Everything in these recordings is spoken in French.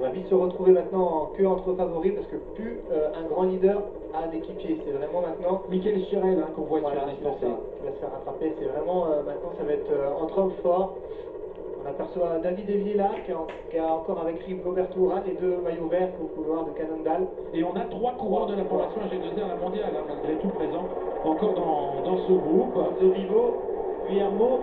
va vite se retrouver maintenant en queue entre favoris parce que plus un grand leader a d'équipier. C'est vraiment maintenant Michael Chirel qu'on voit voilà, sur distancé. qui va se faire rattraper. C'est vraiment maintenant ça va être entre hommes forts. On aperçoit David Eviela qui a encore avec Rigoberto Urán les deux maillots verts au couloir de Cannondale. Et on a 3 coureurs de la formation AG2R, la mondiale, hein, malgré tout présent encore dans ce groupe. De Vivo, Guillermo.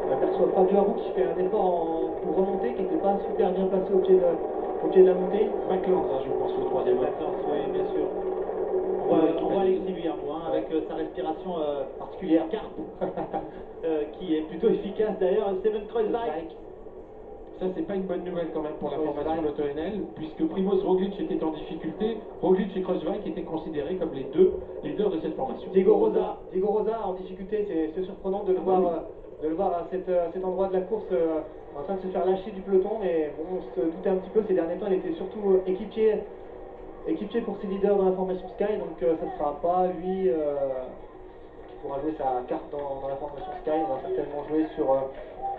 On aperçoit Fabio Aru qui fait un effort pour remonter, qui n'était pas super bien placé au pied de la montée. McLance, je pense, le troisième. McLance, oui, bien sûr. On voit Alexis Guillermo avec sa respiration particulière, carpe, qui est plutôt efficace d'ailleurs. Steven Kreuzweig. Ça, c'est pas une bonne nouvelle quand même pour la formation Lotto-NL, puisque Primoz Roglic était en difficulté. Roglic et Kreuzweig étaient considérés comme les deux leaders de cette formation. Diego Rosa en difficulté, c'est surprenant de le voir à cet endroit de la course en train de se faire lâcher du peloton, mais bon, on se doutait un petit peu, ces derniers temps il était surtout équipier pour ses leaders dans la formation Sky, donc ça ne sera pas lui qui pourra jouer sa carte dans la formation Sky. On va certainement jouer sur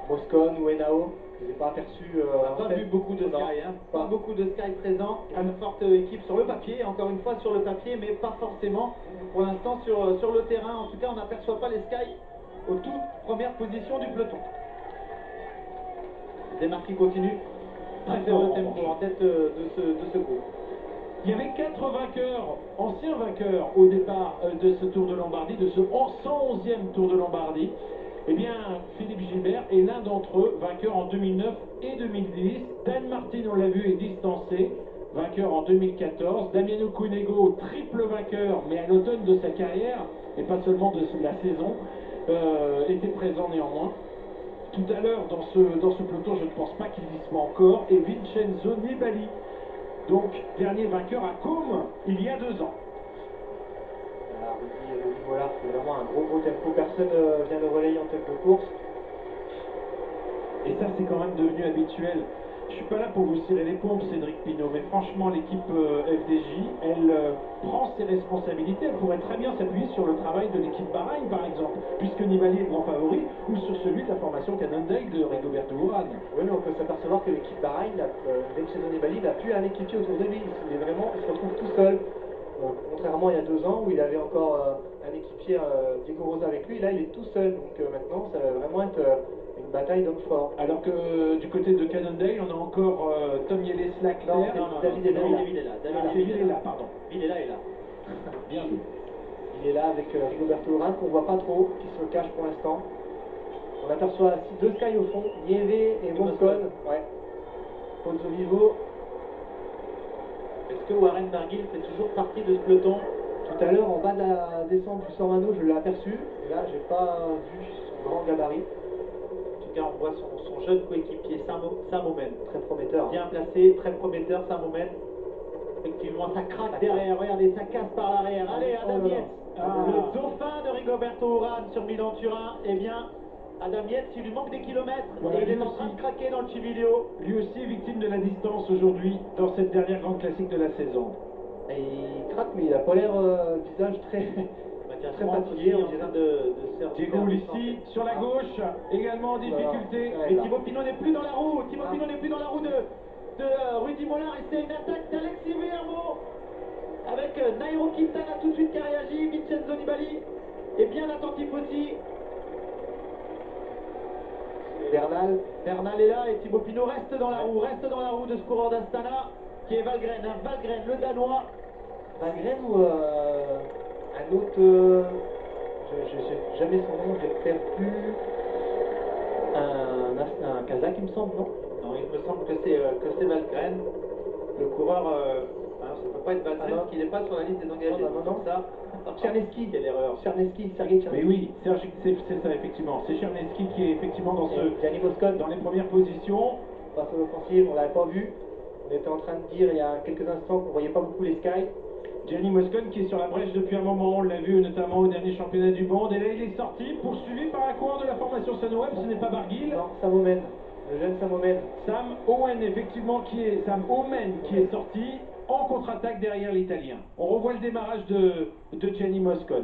Moscon ou Henao. Je ne les ai pas aperçus. On n'a pas vu beaucoup de Sky, hein. Pas beaucoup de Sky présents. Une forte équipe sur le papier, encore une fois sur le papier, mais pas forcément pour l'instant sur le terrain. En tout cas, on n'aperçoit pas les Sky aux toutes premières positions du peloton. Desmarques qui continue à faire le tempo en tête de ce groupe. Il y avait 4 vainqueurs, anciens vainqueurs au départ de ce Tour de Lombardie, de ce 111e Tour de Lombardie. Eh bien, Philippe Gilbert est l'un d'entre eux, vainqueur en 2009 et 2010. Dan Martin, on l'a vu, est distancé, vainqueur en 2014. Damiano Cunego, triple vainqueur, mais à l'automne de sa carrière, et pas seulement de la saison, était présent néanmoins. Tout à l'heure, dans ce peloton, je ne pense pas qu'il y soit encore. Et Vincenzo Nibali, donc dernier vainqueur à Côme, il y a 2 ans. Rudy Mollard fait vraiment un gros tempo, personne vient le relayer en tête de course. Et ça, c'est quand même devenu habituel. Je suis pas là pour vous cirer les pompes, Cédric Pinault, mais franchement, l'équipe FDJ, elle prend ses responsabilités. Elle pourrait très bien s'appuyer sur le travail de l'équipe Bahreïn, par exemple, puisque Nibali est le grand favori, ou sur celui de la formation Cannondale de Rigoberto Urán. Oui, mais on peut s'apercevoir que l'équipe Bahreïn, Vincenzo Nibali, n'a plus un équipier autour de lui. Il se retrouve tout seul. Contrairement à il y a 2 ans où il avait encore un équipier Diego Rosa avec lui, là il est tout seul, donc maintenant ça va vraiment être une bataille d'hommes forts. Alors que du côté de Cannondale, on a encore Tom Yeles-Lacler. David est là. David est là, pardon. Villela est là. Bien joué. Il est là avec Rigoberto Urán qu'on voit pas trop, qui se cache pour l'instant. On aperçoit 2 Sky au fond, Nieve et Moscon. Ouais. Pozzo Vivo. Est-ce que Warren Barguil fait toujours partie de ce peloton? Tout à l'heure, en bas de la descente du Sormano, je l'ai aperçu. Et là, j'ai pas vu son grand gabarit. En tout cas, on voit son jeune coéquipier, Sam Oomen. Très prometteur. Bien placé, très prometteur, Sam Oomen. Effectivement, ça craque derrière. Regardez, ça casse par l'arrière. Allez, Adam Yates, le dauphin de Rigoberto Urán sur Milan-Turin. Eh bien, Adam Yates, il lui manque des kilomètres. Voilà, et il est en train de craquer dans le Civilio. Lui aussi victime de la distance aujourd'hui dans cette dernière grande classique de la saison. Et il craque, mais il a pas l'air visage très fatigué, on dirait Diego Ulissi sur la gauche, également en difficulté. Et Thibaut Pinot n'est plus dans la roue. Thibaut Pinot n'est plus dans la roue de Rudy Mollard. Et c'est une attaque d'Alexis Guillermo avec Nairo Quintana tout de suite qui a réagi. Vincenzo Nibali est bien attentif aussi. Bernal est là et Thibaut Pinot reste dans la roue de ce coureur d'Astana qui est Valgren. Valgren, le Danois. Valgren ou un autre, je sais jamais son nom, j'ai perdu un Kazakh il me semble, non? Non, il me semble que c'est Valgren. Le coureur, ça ne peut pas être Valgren parce qu'il n'est pas sur la liste des engagés. Non. Ça, Cherneski, quelle erreur. Sergei Cherneski. Mais oui, c'est ça effectivement. C'est Cherneski qui est effectivement dans Gianni Moscon dans les premières positions. Face à l'offensive, on l'avait pas vu. On était en train de dire il y a quelques instants qu'on voyait pas beaucoup les Sky. Gianni Moscon qui est sur la brèche depuis un moment, on l'a vu notamment au dernier championnat du monde, et là il est sorti, poursuivi par un coureur de la formation Sunweb, ce n'est pas Barguil. Non, Sam Oomen, le jeune Sam Oomen. Sam Oomen, effectivement, Sam Oomen qui est sorti en contre-attaque derrière l'Italien. On revoit le démarrage de Gianni Moscon.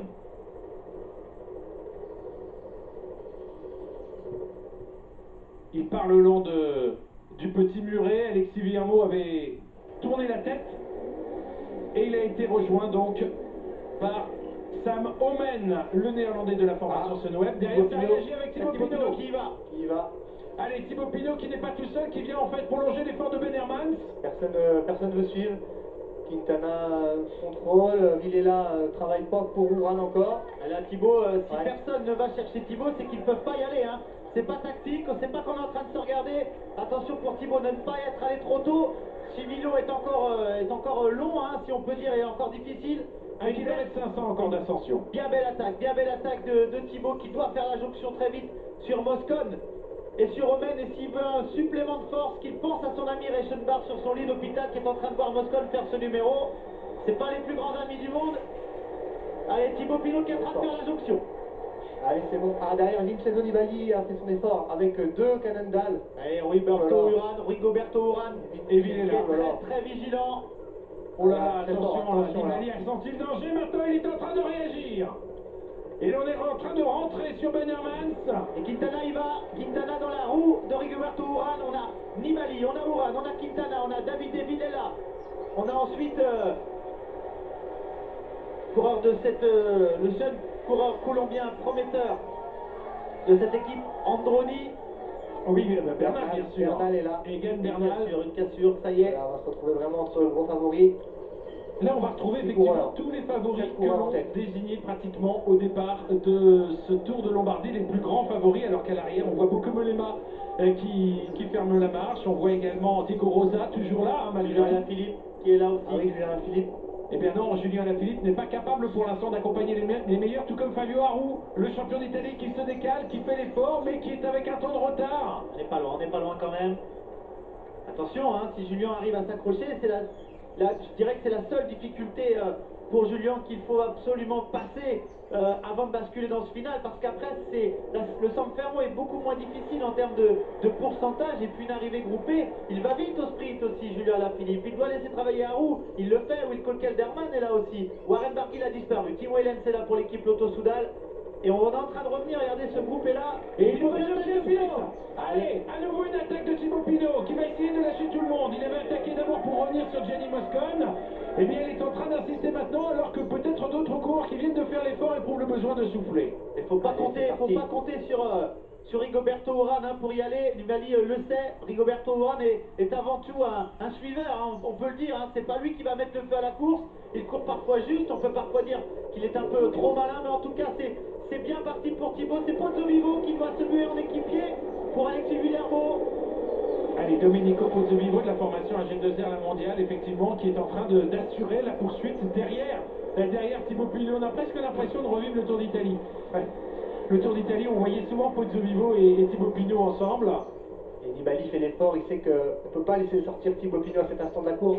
Il part le long de du petit muret. Alexis Villermo avait tourné la tête et il a été rejoint donc par Sam Omen, le néerlandais de la formation Sunweb. Derrière, ça réagit avec Thibaut Pinot. Qui y va. Allez, Thibaut Pinot qui n'est pas tout seul, qui vient en fait prolonger l'effort de Ben Hermans. Personne ne veut suivre. Quintana contrôle, Villela travaille pas pour Uran encore. Et là, Thibaut, si personne ne va chercher Thibaut, c'est qu'ils ne peuvent pas y aller. Hein. C'est pas tactique, c'est pas qu'on est en train de se regarder. Attention pour Thibaut de ne pas être allé trop tôt. Chivilo est encore long, hein, si on peut dire, et encore difficile. 1 km 500 encore d'ascension. Bien belle attaque de Thibaut qui doit faire la jonction très vite sur Moscone et sur Omen. Et s'il veut un supplément de force, qu'il pense à son ami Reichenbach sur son lit d'hôpital qui est en train de voir Moscone faire ce numéro. C'est pas les plus grands amis du monde. Allez, Thibaut Pinot qui est en train de faire la jonction. Allez, c'est bon. Ah, derrière, Vincenzo Nibali a fait son effort avec deux Cannondale. Allez, Rigoberto Uran Et Villela. Très vigilant. Oh là là, Attention, attention, Nibali a senti le danger, maintenant il est en train de réagir. Et on est en train de rentrer sur Ben Hermans. Et Quintana y va, Quintana dans la roue de Rigoberto Uran. On a Nibali, on a Uran, on a Quintana, on a Davide Villela. On a ensuite coureur de le jeune coureur colombien prometteur de cette équipe, Androni. Oui, Bernal bien sûr. Bernal est là. Egan Bernal. Une cassure, ça y est. Là, on va se retrouver vraiment entre gros favoris. Là, on va retrouver effectivement tous les favoris que l'on désignait pratiquement au départ de ce Tour de Lombardie, les plus grands favoris, alors qu'à l'arrière, on voit Bocco-Mollema qui ferme la marche. On voit également Antico Rosa, toujours là, hein, malgré Julien Alaphilippe qui est là aussi. Ah oui, Julien Alaphilippe. Eh bien non, Julien Alaphilippe n'est pas capable pour l'instant d'accompagner les meilleurs, tout comme Fabio Aru, le champion d'Italie qui se décale, qui fait l'effort, mais qui est avec un temps de retard. On n'est pas loin quand même. Attention, hein, si Julien arrive à s'accrocher, je dirais que c'est la seule difficulté pour Julien qu'il faut absolument passer avant de basculer dans ce final, parce qu'après le Sanfermo est beaucoup moins difficile en termes de pourcentage, et puis une arrivée groupée, il va vite au sprint aussi, Julien Alaphilippe. Il doit laisser travailler Aru, il le fait. Wilco Kelderman est là aussi, Warren Barguil a disparu, Tim Wellens est là pour l'équipe Lotto Soudal. Et on est en train de revenir, regardez ce groupe est là. Et Thibaut Pinot. Allez, à nouveau une attaque de Thibaut Pinot qui va essayer de lâcher tout le monde. Il avait attaqué d'abord pour revenir sur Gianni Moscone. Eh bien, il est en train d'insister maintenant, alors que peut-être d'autres coureurs qui viennent de faire l'effort éprouvent le besoin de souffler. Il ne faut pas compter sur Rigoberto Uran pour y aller. Nibali le sait, Rigoberto Uran est avant tout un suiveur, hein, on peut le dire. Hein, c'est pas lui qui va mettre le feu à la course. Il court parfois juste, on peut parfois dire qu'il est un peu trop malin, mais en tout cas c'est bien parti pour Thibaut. C'est Pozzovivo qui doit se muer en équipier pour Alexis Villermo. Allez, Domenico Pozzovivo de la formation AG2R La Mondiale, effectivement, qui est en train d'assurer la poursuite derrière Thibaut Pinot. On a presque l'impression de revivre le Tour d'Italie. Ouais. Le Tour d'Italie, on voyait souvent Pozzovivo et Thibaut Pinot ensemble. Et Nibali fait l'effort, il sait qu'on ne peut pas laisser sortir Thibaut Pinot à cet instant de la course.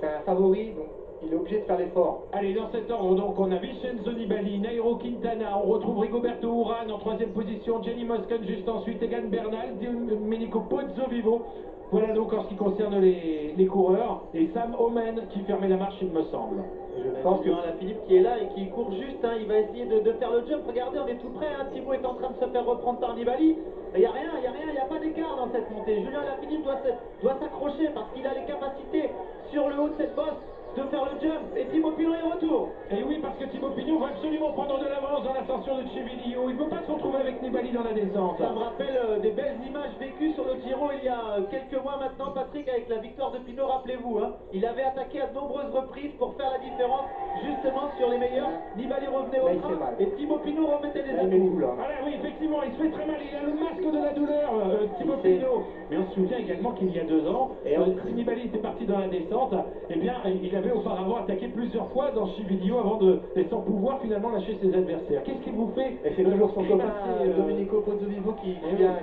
C'est un favori, donc il est obligé de faire l'effort. Allez, dans cet ordre, donc, on a Vincenzo Nibali, Nairo Quintana, on retrouve Rigoberto Uran en troisième position, Gianni Moscone juste ensuite, Egan Bernal, Domenico Pozzovivo. Voilà donc en ce qui concerne les coureurs. Et Sam Omen qui fermait la marche, il me semble. Je pense que Alaphilippe qui est là et qui court juste, hein, il va essayer de faire le jump. Regardez, on est tout près, hein, Thibaut est en train de se faire reprendre par Nibali. Il n'y a rien, il n'y a pas d'écart dans cette montée. Julien Alaphilippe doit s'accrocher parce qu'il a les capacités sur le haut de cette bosse de faire le jump. Et Thibaut Pinot est retour. Et oui, parce que Thibaut Pinot va absolument prendre de l'avance dans l'ascension de Chevilio. Il ne peut pas se retrouver avec Nibali dans la descente. Ça me rappelle des belles images vécues sur le Giro il y a quelques mois maintenant, Patrick, avec la victoire de Pinot, rappelez-vous. Hein, il avait attaqué à de nombreuses reprises pour faire la différence justement sur les meilleurs. Nibali revenait au train et Thibaut Pinot remettait les atouts. Voilà, oui, effectivement, il se fait très mal. Il a le masque de la douleur, Thibaut Pinot. Mais on se souvient également qu'il y a 2 ans, si Nibali était parti dans la descente, eh bien, il avait auparavant attaqué plusieurs fois dans Chevilio avant de, sans pouvoir finalement lâcher ses adversaires. Qu'est-ce qu'il vous fait? Et c'est toujours son copain Domenico Pozzovivo qui vient,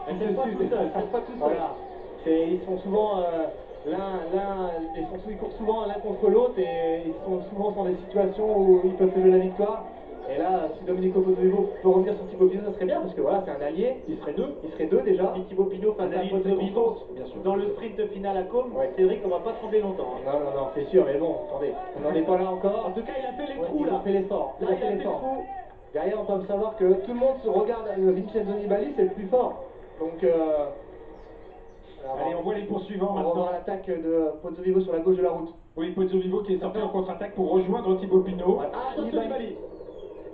c'est pas tout seul. Voilà. Ils sont souvent ils courent souvent l'un contre l'autre et ils sont souvent dans des situations où ils peuvent se jouer la victoire. Et là, si Domenico Pozzovivo peut revenir sur Thibaut Pinot, ça serait bien parce que voilà, c'est un allié. Il serait deux déjà. Si Thibaut Pinot face à Pozzovivo dans le sprint final à Côme, Cédric, on va pas trembler longtemps. Hein. Non, c'est sûr, mais bon, attendez, on n'en est pas là encore. En tout cas, il a fait les trous là. Il a fait l'effort. Il a fait l'effort. Derrière, on peut savoir que tout le monde se regarde Vincenzo Nibali, c'est le plus fort. Donc, Allez, on voit les poursuivants On va maintenant. voir l'attaque de Pozzovivo sur la gauche de la route. Oui, Pozzovivo qui est sorti en contre-attaque pour rejoindre Thibaut Pinot. Ah, Nibali.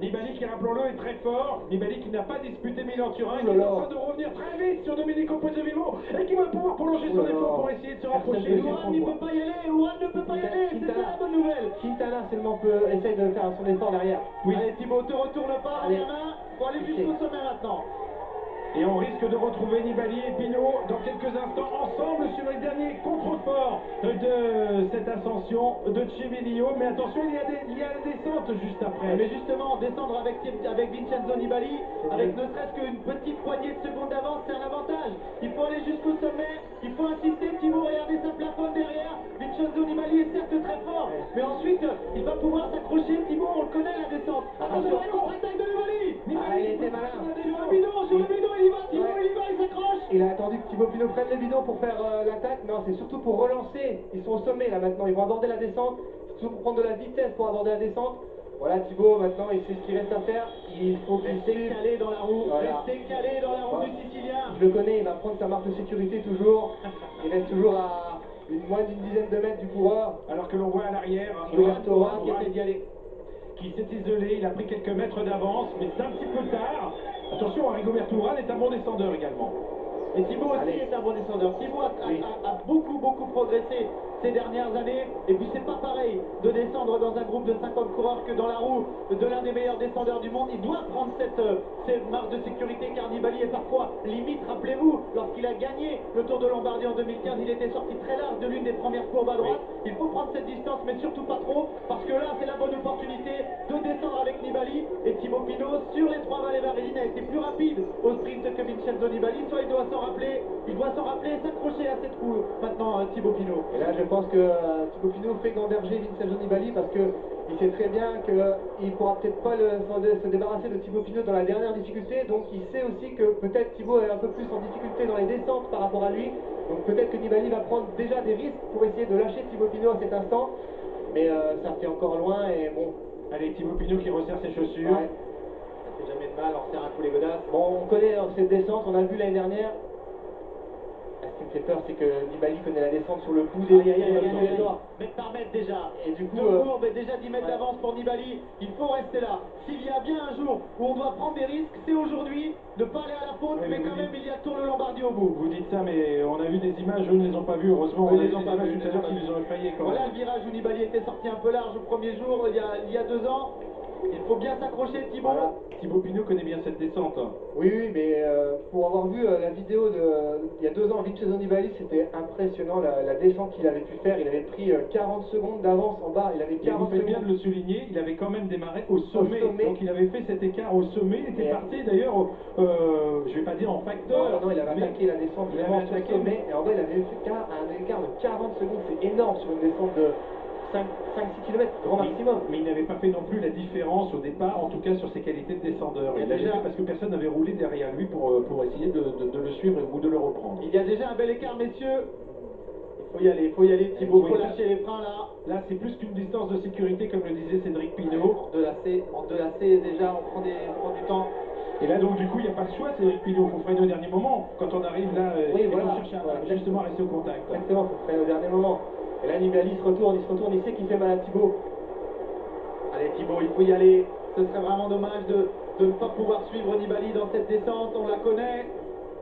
Nibali qui, rappelons-le, est très fort. Nibali qui n'a pas disputé Milan-Turin, Oh qui là est en là. train de revenir très vite sur Domenico Pozzovivo et qui va pouvoir prolonger Oh son là là. effort pour essayer de se rapprocher. Personne ne Ouran comprend, ne quoi. peut pas y aller, Ouran ne peut pas y aller, c'est ça la bonne nouvelle. Quintana seulement essaye de faire son effort derrière. Oui. Allez Thibaut, te retourne pas, Allez. Benjamin, faut aller jusqu'au sommet maintenant. Et on risque de retrouver Nibali et Pinot dans quelques instants ensemble sur les derniers contreforts de cette ascension de Civiglio. Mais attention, il y a la descente juste après. Mais justement, descendre avec Vincenzo Nibali, avec ne serait-ce qu'une petite poignée de secondes d'avance, c'est un avantage. Il faut aller jusqu'au sommet, il faut insister. Thibaut, regardez, ça plafonne derrière. Vincenzo Nibali est certes très fort, mais ensuite, il va pouvoir s'accrocher. Thibaut, on le connaît la descente. Attention, la contre-attaque de Nibali. Ah, il était malin. Sur le bidon, il y va, Thibaut, il y va, il s'accroche. Il a attendu que Thibaut Pinot prenne le bidon pour faire l'attaque. Non, c'est surtout pour relancer. Ils sont au sommet là maintenant. Ils vont aborder la descente. C'est surtout pour prendre de la vitesse pour aborder la descente. Voilà, Thibaut maintenant, il sait ce qu'il reste à faire. Il faut qu'il Restez suive. calé dans la roue, Voilà. restez calé dans la roue Ouais. du Sicilien. Je le connais, il va prendre sa marque de sécurité toujours. Il reste toujours à moins d'une dizaine de mètres du coureur. Alors que l'on voit à l'arrière Roberto Oran qui essaie d'y aller. qui s'est isolé, il a pris quelques mètres d'avance, mais c'est un petit peu tard. Attention, Rigoberto Urán est un bon descendeur également. Et Thibaut aussi Allez. est un bon descendeur. Thibaut Oui. a beaucoup progressé ces dernières années. Et puis c'est pas pareil de descendre dans un groupe de 50 coureurs que dans la roue de l'un des meilleurs descendeurs du monde. Il doit prendre cette marge de sécurité car Nibali est parfois limite. Rappelez-vous, lorsqu'il a gagné le Tour de Lombardie en 2015, il était sorti très large de l'une des premières courbes à droite. Il faut prendre cette distance, mais surtout pas trop, parce que là c'est la bonne opportunité de descendre avec Nibali. Et Thibaut Pinot sur les 3 vallées marines a été plus rapide au sprint que Vincenzo Nibali. Soit il doit s'en rappeler et s'accrocher à cette roue maintenant, Thibaut Pinot. Et là, je pense que Thibaut Pinot fait gamberger Vincenzo Nibali parce que il sait très bien qu'il ne pourra peut-être pas se débarrasser de Thibaut Pinot dans la dernière difficulté. Donc il sait aussi que peut-être Thibaut est un peu plus en difficulté dans les descentes par rapport à lui. Donc peut-être que Nibali va prendre déjà des risques pour essayer de lâcher Thibaut Pinot à cet instant. Mais ça fait encore loin et bon. Allez, Thibaut Pinot qui resserre ses chaussures. Ouais. Ça fait jamais de mal, on serre un coup les godasses. Bon, on connaît cette descente, on a vu l'année dernière. Ce qui me fait peur, c'est que Nibali connaît la descente sur le bout des doigts. Mètre par mètre déjà. Et du coup, Deux courbes et déjà 10 mètres ouais. d'avance pour Nibali. Il faut rester là. S'il y a bien un jour où on doit prendre des risques, c'est aujourd'hui. Ne pas aller à la faute, Oui, mais mais quand vous même dites- il y a Tour de Lombardie au bout. Vous dites ça, mais on a vu des images, eux ne les ont pas vues, heureusement. Oui, On a ils vu les ont des pas images vues, tout à l'heure qui les ont effrayés quand Voilà même. le virage où Nibali était sorti un peu large au premier jour, il y a 2 ans. Il faut bien s'accrocher, Thibaut. Voilà. Thibaut Pinot connaît bien cette descente. Oui, mais pour avoir vu la vidéo il y a 2 ans, Vincenzo Nibali, c'était impressionnant la descente qu'il avait pu faire. Il avait pris 40 secondes d'avance en bas. Il avait Et vous 40 faites bien de secondes. le souligner, il avait quand même démarré au sommet. sommet. Donc il avait fait cet écart au sommet, il était Et- parti d'ailleurs, je vais pas dire en facteur. Non, il avait mais attaqué la descente il avait vraiment sur le attaqué, sommet. Et en vrai, il avait fait un écart de 40 secondes. C'est énorme sur une descente de 5-6 km, grand maximum. Mais il n'avait pas fait non plus la différence au départ, en tout cas sur ses qualités de descendeur. Et Il l'avait déjà- fait parce que personne n'avait roulé derrière lui pour essayer de le suivre ou de le reprendre. Il y a déjà un bel écart, messieurs. Il faut y aller, Thibaut. Il faut Oui, lâcher les freins là. Là, c'est plus qu'une distance de sécurité, comme le disait Cédric Pinot. En deux lacets, déjà, on prend du temps. Et là, donc, du coup, il n'y a pas le choix, Cédric Pinot. Il faut freiner au dernier moment. Quand on arrive là, Oui, il voilà. faut chercher justement à rester au contact. Exactement, il faut freiner au dernier moment. Et là, Nibali se retourne, il sait qu'il fait mal à Thibaut. Allez Thibaut, il faut y aller. Ce serait vraiment dommage de ne pas pouvoir suivre Nibali dans cette descente. On la connaît.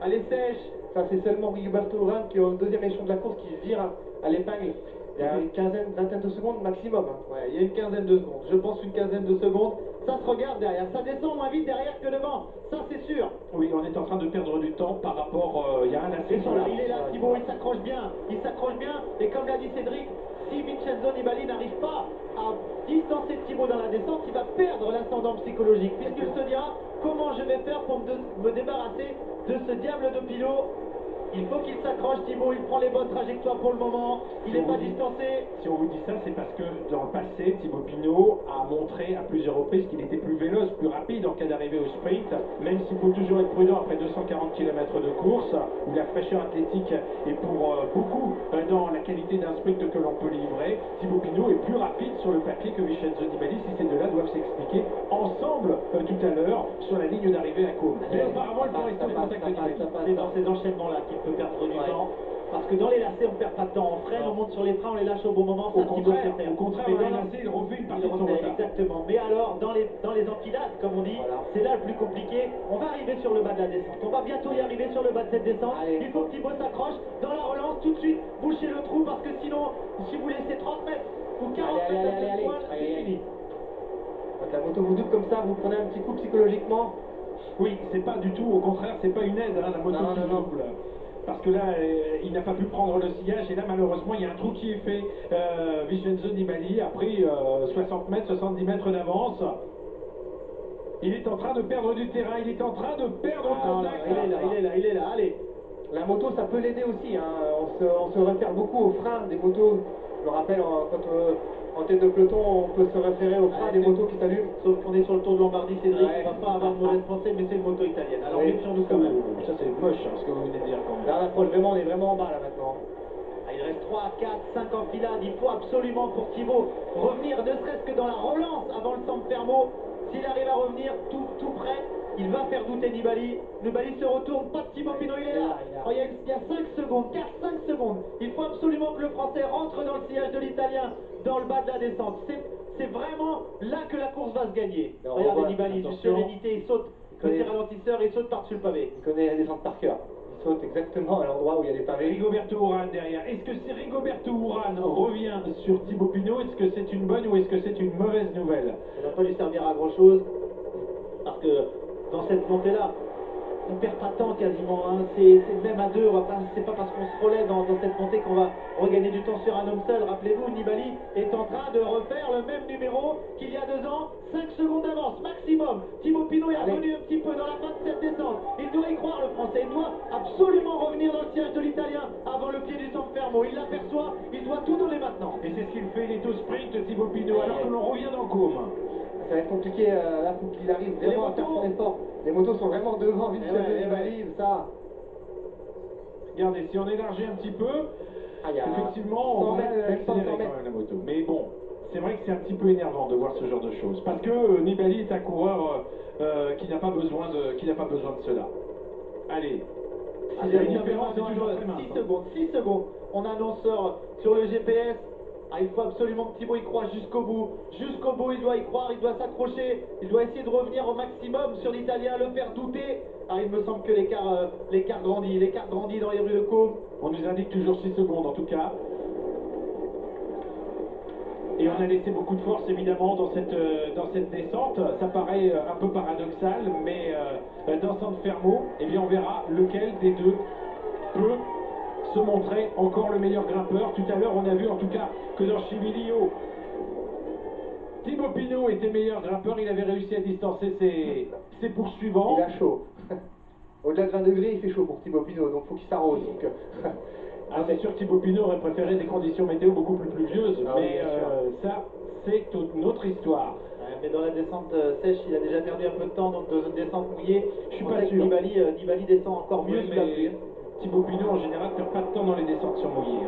Elle est sèche. Ça, c'est seulement Rigoberto Urán qui est au deuxième échelon de la course qui vire à l'épingle. Il y a une vingtaine de secondes maximum. Ouais, il y a une quinzaine de secondes. Je pense une quinzaine de secondes. Ça se regarde derrière. Ça descend moins vite derrière que devant. Ça, c'est sûr. Oui, on est en train de perdre du temps par rapport. Il y a un lacet sur la. Il est là, Thibaut. Il s'accroche bien. Il s'accroche bien. Et comme l'a dit Cédric, si Vincenzo Nibali n'arrive pas à distancer Thibaut dans la descente, il va perdre l'ascendant psychologique. Puisqu'il se dira comment je vais faire pour me débarrasser de ce diable de pilote. Il faut qu'il s'accroche, Thibaut. Il prend les bonnes trajectoires pour le moment. Il n'est pas distancé. Si on vous dit ça, c'est parce que dans le passé, Thibaut Pinot a montré à plusieurs reprises qu'il était plus véloce, plus rapide en cas d'arrivée au sprint, même s'il faut toujours être prudent après 240 km de course, où la fraîcheur athlétique est pour beaucoup dans la qualité d'un sprint que l'on peut livrer. Thibaut Pinot est plus rapide sur le papier que Vincenzo Nibali, si ces deux-là doivent s'expliquer ensemble tout à l'heure sur la ligne d'arrivée à Côme. Mais apparemment, il faut rester au contact de Nibali. C'est dans ces enchaînements-là qu'il peut perdre du temps. Parce que dans les lacets, on perd pas de temps. On freine, on monte sur les freins, on les lâche au bon moment. Au Ça, Thibaut contraire, sait faire. au contraire, Mais dans les dans- lacets, il refait une partie il de son refait, retard. exactement. Mais alors, dans les enfilades, comme on dit, Voilà. c'est là le plus compliqué. On va arriver sur le bas de la descente. On va bientôt y arriver sur le bas de cette descente. Allez. Il faut que Thibaut s'accroche. Dans la relance, tout de suite, bouchez le trou parce que sinon, si vous laissez 30 mètres ou 40 Allez, mètres allez, à allez, poil, allez, c'est allez. fini. Quand la moto vous double comme ça, vous prenez un petit coup psychologiquement. Oui, c'est pas du tout, au contraire, c'est pas une aide, hein, la moto Non, qui non, non. double. Parce que là, il n'a pas pu prendre le sillage, et là, malheureusement, il y a un trou qui est fait. Vincenzo Nibali a pris 60 mètres, 70 mètres d'avance. Il est en train de perdre du terrain, il est en train de perdre le Non, non, contact. il est là, allez. La moto, ça peut l'aider aussi. Hein. On se réfère beaucoup aux freins des motos. Je me rappelle, en tête de peloton, on peut se référer aux freins des motos qui s'allument. Sauf qu'on est sur le Tour de Lombardie, Cédric, Ouais. on va pas avoir de mauvaise pensée, mais c'est une moto italienne. Alors Oui. méfions-nous quand même. Ça, c'est moche, hein, ce que vous venez de dire quand même. Là, on approche vraiment, on est vraiment en bas là maintenant. Ah, il reste 3, 4, 5 enfilades. Il faut absolument pour Thibaut revenir, ne serait-ce que dans la relance avant le San Fermo. S'il arrive à revenir tout près, il va faire douter Nibali. Nibali se retourne, pas de Thibaut Pinot, il est là. Oh, il y a 5 secondes, 4-5 secondes. Il faut absolument que le Français rentre dans le sillage de l'Italien, dans le bas de la descente. C'est vraiment là que la course va se gagner. Alors, Regardez on voit, Nibali, d'une attention. sérénité, il saute, petit ralentisseur, il saute par-dessus le pavé. Il connaît la descente par cœur. Il saute exactement à l'endroit où il y a des pavés. Rigoberto Urán derrière. Est-ce que si Rigoberto Urán revient sur Thibaut Pinot, est-ce que c'est une bonne ou est-ce que c'est une mauvaise nouvelle? Ça ne va pas lui servir à grand chose parce que dans cette montée-là, on perd pas de temps quasiment. Hein. C'est même à deux, c'est pas parce qu'on se relaie dans cette montée qu'on va regagner du temps sur un homme seul. Rappelez-vous, Nibali est en train de refaire le même numéro qu'il y a 2 ans, 5 secondes d'avance maximum. Thibaut Pinot est revenu un petit peu dans la fin de cette descente. Il doit y croire, le Français. Il doit absolument revenir dans le sillage de l'Italien avant le pied du San Fermo. Il l'aperçoit, il doit tout donner maintenant. Et c'est ce qu'il fait, il est au sprint, Thibaut Pinot, alors que l'on revient dans Côme. Ça va être compliqué, là, faut qu'il arrive vraiment à faire son effort. Les motos sont vraiment devant, vite ça. Regardez, si on élargit un petit peu, Ah, il y a effectivement, on 100 va mètres, même pas accélérer 100 quand mètres. même la moto. Mais bon, c'est vrai que c'est un petit peu énervant de voir ce genre de choses. Parce que Nibali est un coureur qui n'a pas besoin de cela. Allez. Ah, La différence est toujours très mince. 6 secondes. On annonce sur le GPS. Ah, il faut absolument que Thibaut y croit jusqu'au bout. Jusqu'au bout, il doit y croire, il doit s'accrocher. Il doit essayer de revenir au maximum sur l'Italien, le faire douter. Ah, il me semble que l'écart grandit. L'écart grandit dans les rues de Côme. On nous indique toujours 6 secondes en tout cas. Et on a laissé beaucoup de force évidemment dans cette descente. Ça paraît un peu paradoxal, mais dans San Fermo, eh bien on verra lequel des deux peut se montrer encore le meilleur grimpeur. Tout à l'heure, on a vu en tout cas que dans Chivilio, Thibaut Pinot était meilleur grimpeur. Il avait réussi à distancer ses poursuivants. Il a chaud. Au-delà de 20 degrés, il fait chaud pour Thibaut Pinot, donc faut qu'il s'arrose. Donc, Ah, c'est sûr que Thibaut Pinot aurait préféré des conditions météo beaucoup plus pluvieuses, Ah oui, mais bien sûr. ça, c'est une autre histoire. Ouais, mais dans la descente sèche, il a déjà perdu un peu de temps, donc dans une descente mouillée, Je suis on pas sait que sûr. Nibali descend encore mieux Oui, sous la pluie. mais Thibaut Pinot, en général, perd pas de temps dans les descentes sur mouillé.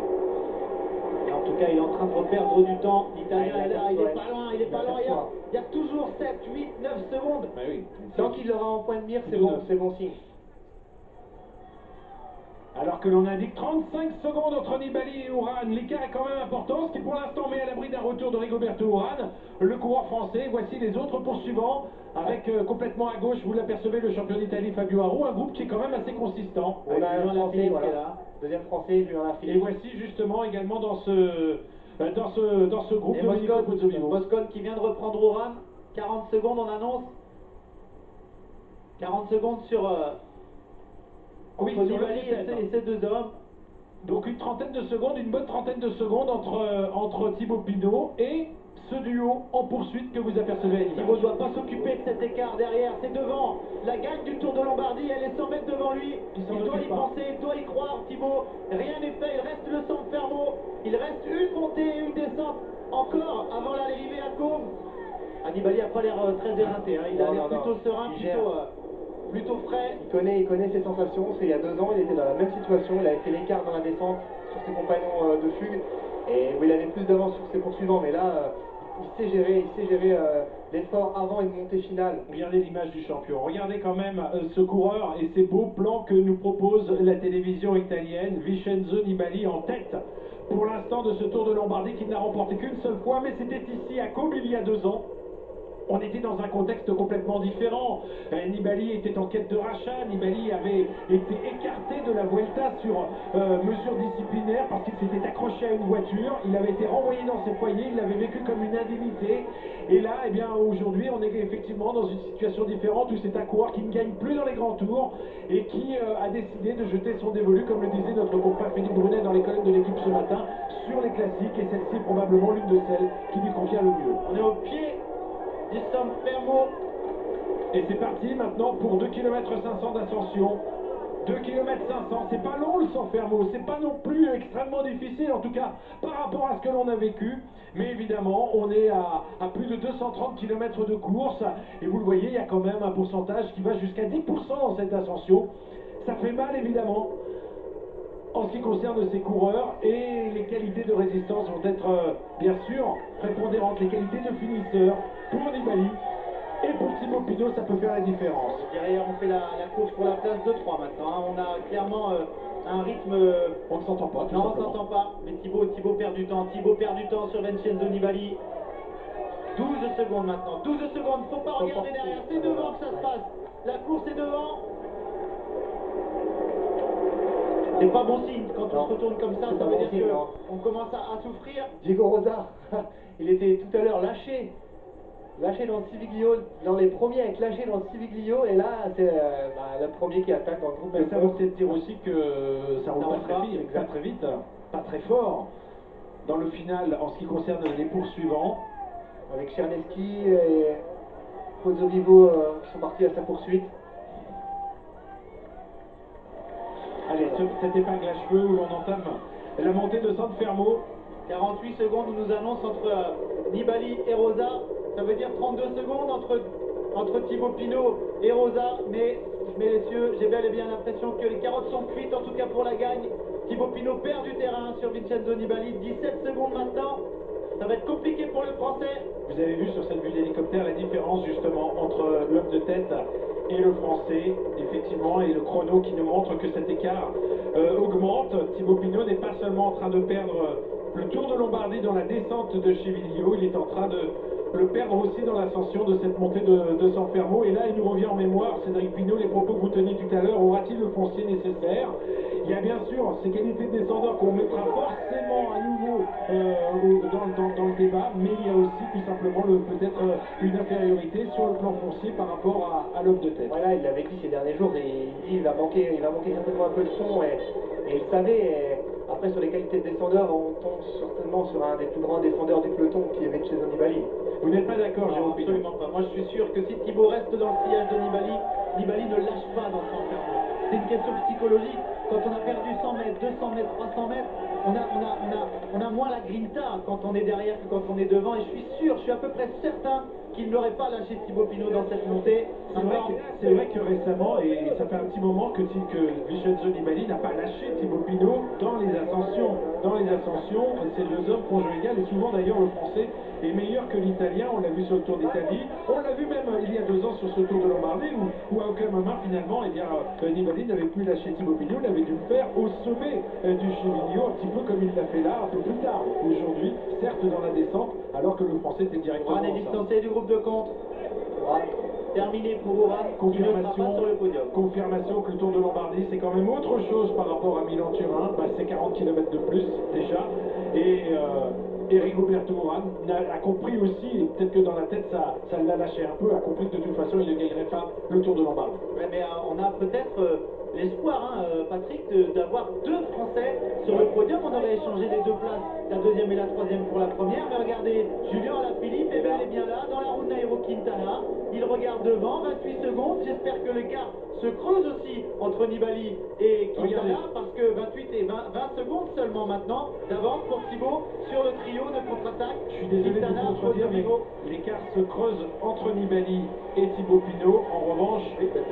Et en tout cas, il est en train de reperdre du temps. L'Italien Ah, est là, il est pas loin, il est Il pas loin. aperçoit. Il y a toujours 7, 8, 9 secondes. Bah oui. tant qu'il l'aura en point de mire, c'est Tout bon, neuf. c'est bon signe. Alors que l'on indique 35 secondes entre Nibali et Urán. L'écart est quand même important, ce qui pour l'instant met à l'abri d'un retour de Rigoberto Urán, le coureur français. Voici les autres poursuivants, avec complètement à gauche, vous l'apercevez, le champion d'Italie Fabio Aru, un groupe qui est quand même assez consistant. On a un Julien français, Lafilippe qui est voilà. là. Deuxième français, Julien Et Lafilippe. voici justement également dans ce groupe Et Domenico Pozzovivo. Moscon qui vient de reprendre Urán. 40 secondes, on annonce. 40 secondes sur Oui, entre sur le Nibali G7, et ces deux hommes. Donc une trentaine de secondes, une bonne trentaine de secondes entre Thibaut Pinot et ce duo en poursuite que vous apercevez à l'image. Thibaut ne doit pas s'occuper de cet écart derrière, c'est devant. La gagne du Tour de Lombardie, elle est 100 mètres devant lui. Il s'en Il doit y occupe pas. penser, il doit y croire, Thibaut. Rien n'est fait, il reste le San Fermo. Il reste une montée et une descente encore avant l'arrivée à Côme. Nibali n'a pas l'air très éreinté, hein. Il a Non, l'air non, plutôt non. serein, Il gère. plutôt frais. Il connaît ses sensations. C'est il y a 2 ans, il était dans la même situation. Il avait fait l'écart dans la descente sur ses compagnons de fugue. Et où il avait plus d'avance sur ses poursuivants. Mais là, il il sait gérer l'effort avant une montée finale. Regardez l'image du champion, regardez quand même ce coureur et ces beaux plans que nous propose la télévision italienne. Vincenzo Nibali en tête pour l'instant de ce Tour de Lombardie qu'il n'a remporté qu'une seule fois, mais c'était ici à Côme il y a 2 ans. On était dans un contexte complètement différent. Nibali était en quête de rachat. Nibali avait été écarté de la Vuelta sur mesure disciplinaire parce qu'il s'était accroché à une voiture. Il avait été renvoyé dans ses foyers. Il l'avait vécu comme une indignité. Et là, eh bien, aujourd'hui, on est effectivement dans une situation différente où c'est un coureur qui ne gagne plus dans les grands tours et qui a décidé de jeter son dévolu, comme le disait notre confrère Philippe Brunet dans les colonnes de l'équipe ce matin, sur les classiques. Et celle-ci est probablement l'une de celles qui lui convient le mieux. On est au pied du San Fermo. Et c'est parti maintenant pour 2 km 500 d'ascension. 2 km 500, c'est pas long le San Fermo, c'est pas non plus extrêmement difficile, en tout cas par rapport à ce que l'on a vécu. Mais évidemment, on est à plus de 230 km de course. Et vous le voyez, il y a quand même un pourcentage qui va jusqu'à 10% dans cette ascension. Ça fait mal évidemment en ce qui concerne ces coureurs, et les qualités de résistance vont être bien sûr prépondérantes. Les qualités de finisseur pour Nibali et pour Thibaut Pinot, ça peut faire la différence. Derrière, on fait la course pour la place de 3 maintenant, hein. On a clairement un rythme... On ne s'entend pas, tout non, on simplement. ne s'entend pas. Mais Thibaut perd du temps. Thibaut perd du temps sur Vincenzo Nibali. 12 secondes maintenant. 12 secondes. Faut pas regarder derrière. C'est devant que ça se passe. La course est devant. C'est pas bon signe. Quand on se retourne comme ça, ça veut dire qu'on commence à souffrir. Diego Rosa, il était tout à l'heure lâché dans le Civiglio, dans les premiers à être lâché dans le Civiglio, et là c'est le premier qui attaque dans le groupe. Ça veut peut-être dire aussi que ça roule pas très vite, pas très fort dans le final en ce qui concerne les poursuivants. Avec Czerneski et Pozzovivo qui sont partis à sa poursuite. Allez, cette épingle à cheveux où l'on entame la montée de San Fermo. 48 secondes on nous annonce entre Nibali et Rosa. Ça veut dire 32 secondes entre Thibaut Pinot et Rosa. Mais, messieurs, j'ai bel et bien l'impression que les carottes sont cuites, en tout cas pour la gagne. Thibaut Pinot perd du terrain sur Vincenzo Nibali. 17 secondes maintenant. Ça va être compliqué pour le Français. Vous avez vu sur cette vue d'hélicoptère la différence justement entre l'homme de tête et le Français, effectivement, et le chrono qui nous montre que cet écart augmente. Thibaut Pinot n'est pas seulement en train de perdre le Tour de Lombardie dans la descente de Civiglio, il est en train de le perdre aussi dans l'ascension de cette montée de San Fermo. Et là, il nous revient en mémoire, Cédric Pinault, les propos que vous teniez tout à l'heure. Aura-t-il le foncier nécessaire? Il y a bien sûr ces qualités de descendeur qu'on mettra forcément à nouveau dans le débat, mais il y a aussi tout simplement peut-être une infériorité sur le plan foncier par rapport à l'homme de tête. Voilà, il l'avait dit ces derniers jours, et il dit il va manquer certainement un peu de son, et il savait. Et après, sur les qualités de descendeur, on tombe certainement sur un des plus grands descendeurs du peloton qui est Vincenzo Nibali. Vous n'êtes pas d'accord, Jérôme Pinault? Absolument pas. Moi, je suis sûr que si Thibaut reste dans le sillage de Nibali, Nibali ne lâche pas dans San Fermo. C'est une question psychologique. Quand on a perdu 100 mètres, 200 mètres, 300 mètres, on a moins la grinta quand on est derrière que quand on est devant. Et je suis à peu près certain qu'il n'aurait pas lâché Thibaut Pinot dans cette montée. C'est vrai que récemment, et ça fait un petit moment que Vincenzo Nibali n'a pas lâché Thibaut Pinot dans les ascensions. Dans les ascensions, ces deux hommes font jeu égal, et souvent d'ailleurs le Français est meilleur que l'Italien. On l'a vu sur le Tour d'Italie, on l'a vu même il y a 2 ans sur ce Tour de Lombardie où à aucun moment finalement Nibali n'avait plus lâché Thibaut Pinot. Il avait dû le faire au sommet du Civiglio, un petit peu comme il l'a fait là un peu plus tard aujourd'hui, certes dans la descente, alors que le Français était directement on est distancé du groupe de compte. Terminé pour Oran, confirmation sur le podium. Confirmation que le Tour de Lombardie c'est quand même autre chose par rapport à Milan-Turin. C'est 40 km de plus déjà, et Rigoberto Urán a compris aussi, et peut-être que dans la tête ça l'a lâché un peu, a compris que de toute façon il ne gagnerait pas le Tour de Lombardie. Ouais, mais on a peut-être l'espoir, Patrick, d'avoir 2 Français sur le podium. On aurait échangé les 2 places, la deuxième et la troisième pour la première. Mais regardez, Julien Alaphilippe, elle est bien là, dans la route Nairo Quintana. Il regarde devant, 28 secondes. J'espère que l'écart se creuse aussi entre Nibali et Quintana, parce que 28 et 20 secondes seulement maintenant d'avance pour Thibaut sur le trio de contre-attaque. Je suis désolé de vous contredire, mais l'écart se creuse entre Nibali et Thibaut Pinot. En revanche,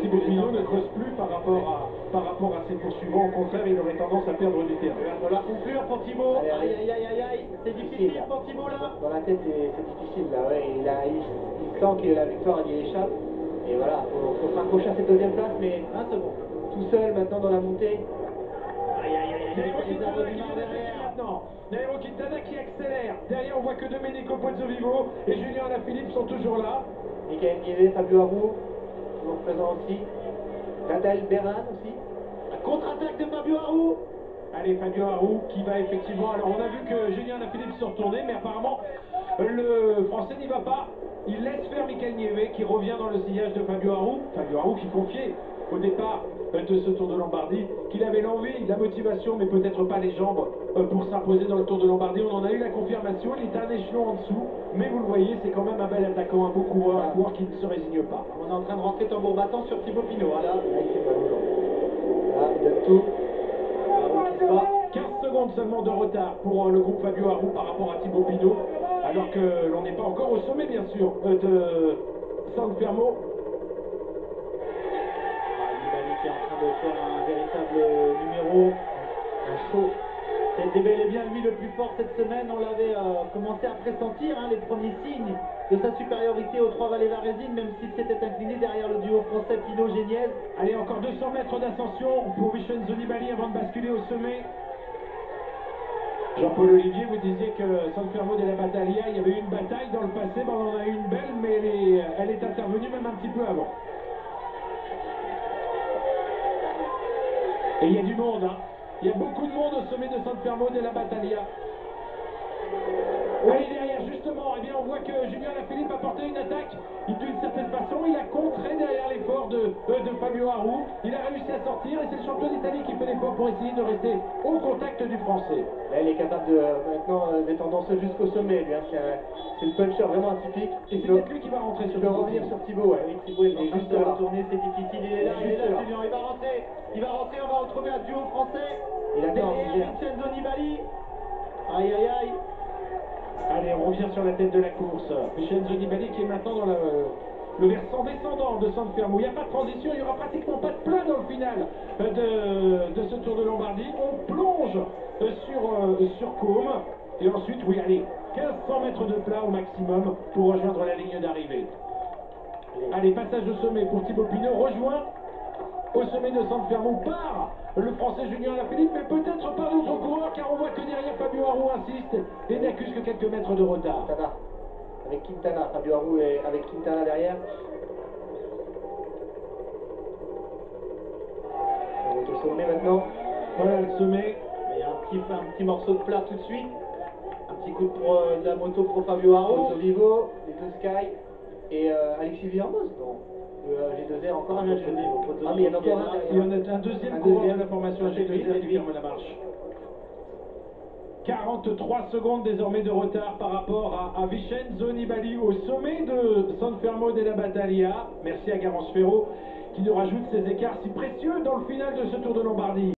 Thibaut Pinot ne creuse plus par rapport à ses poursuivants. Au contraire, il aurait tendance à perdre du terrain. Il va falloir conclure pour Thibaut. Aïe, aïe, aïe, aïe, aïe. C'est difficile pour Thibaut là. Dans la tête, c'est difficile là, ouais. Il sent que la victoire lui échappe. Et voilà, faut se raccrocher à cette deuxième place, mais Un second. tout seul maintenant dans la montée. Aïe, aïe, aïe, Nairo aïe, Quintana qui derrière. fait l'attaque maintenant. Nairo Quintana qui accélère. Derrière, on voit que Domenico Pozzovivo et Julien Alaphilippe sont toujours là. Michael Nieve, Fabio Aru, toujours présent aussi. Nadal Beran aussi. La contre-attaque de Fabio Aru. Allez, Fabio Aru qui va effectivement. Alors, on a vu que Julien Alaphilippe se retournait, mais apparemment, le Français n'y va pas. Il laisse faire Michael Nieve qui revient dans le sillage de Fabio Aru. Fabio Aru qui confiait au départ de ce Tour de Lombardie qu'il avait l'envie, la motivation, mais peut-être pas les jambes pour s'imposer dans le Tour de Lombardie. On en a eu la confirmation. Il est un échelon en dessous, mais vous le voyez, c'est quand même un bel attaquant, un beau coureur, un coureur qui ne se résigne pas. On est en train de rentrer tambour battant sur Thibaut Pinot. Là, Là, il fait mal aux jambes. Là, il donne tout. Aru qui se bat. 15 secondes seulement de retard pour le groupe Fabio Aru par rapport à Thibaut Pinot, alors que l'on n'est pas encore au sommet, bien sûr, de San Fermo. Nibali qui est en train de faire un véritable numéro. Un show. C'était bel et bien lui le plus fort cette semaine. On l'avait commencé à pressentir, les premiers signes de sa supériorité aux Trois Vallées Varésines, même s'il s'était incliné derrière le duo français Pinot-Géniez. Allez, encore 200 mètres d'ascension pour Vincenzo Nibali avant de basculer au sommet. Jean-Paul Olivier, vous disiez que San Fermo della Battaglia, il y avait eu une bataille dans le passé, ben on en a eu une belle, mais elle est intervenue même un petit peu avant. Et il y a du monde, hein. Il y a beaucoup de monde au sommet de San Fermo della Battaglia. Allez, derrière, justement, eh bien, on voit que Julien Alaphilippe a porté une attaque. D'une certaine façon, il a contré derrière l'effort de Fabio Aru. Il a réussi à sortir et c'est le champion d'Italie qui fait l'effort pour essayer de rester au contact du Français. Là, il est capable de maintenant des tendances jusqu'au sommet. Lui, hein. C'est le puncher vraiment atypique. Et c'est peut-être lui qui va rentrer sur Il peut le revenir sur Thibaut. Ouais. Oui, Thibaut, il est juste de là. retourner, c'est difficile. Il est là, Julien. Il va rentrer. On va retrouver un duo français. Il a Derrière bien Vincenzo Nibali. Aïe, aïe, aïe. Allez, on revient sur la tête de la course. Vincenzo Nibali qui est maintenant dans le versant descendant de San Fermo. Il n'y a pas de transition, il n'y aura pratiquement pas de plat dans le final de ce Tour de Lombardie. On plonge sur Côme. Et ensuite, oui, allez, 1500 mètres de plat au maximum pour rejoindre la ligne d'arrivée. Allez, passage au sommet pour Thibaut Pinot, rejoint au sommet de San Fermo par le Français Julien Alaphilippe, mais peut-être pas d'autres coureurs, car on voit que derrière Fabio Aru insiste et n'accuse que quelques mètres de retard. Quintana. Avec Quintana. Fabio Aru et avec Quintana derrière. On monte au sommet maintenant. Voilà le sommet. Il y a un petit morceau de plat tout de suite. Un petit coup de la moto pour Fabio Aru. Vivo, les deux Sky et Alexis Villermoz. Non. G2R encore un G2R. Ah, mais il y en a encore un Il y en derrière. a un deuxième Un coureur deuxième. de la formation Ah, c'est lui, G2R c'est qui lui. ferme la marche. 43 secondes désormais de retard par rapport à Vincenzo Nibali au sommet de San Fermo della Battaglia. Merci à Garance Ferro qui nous rajoute ces écarts si précieux dans le final de ce Tour de Lombardie.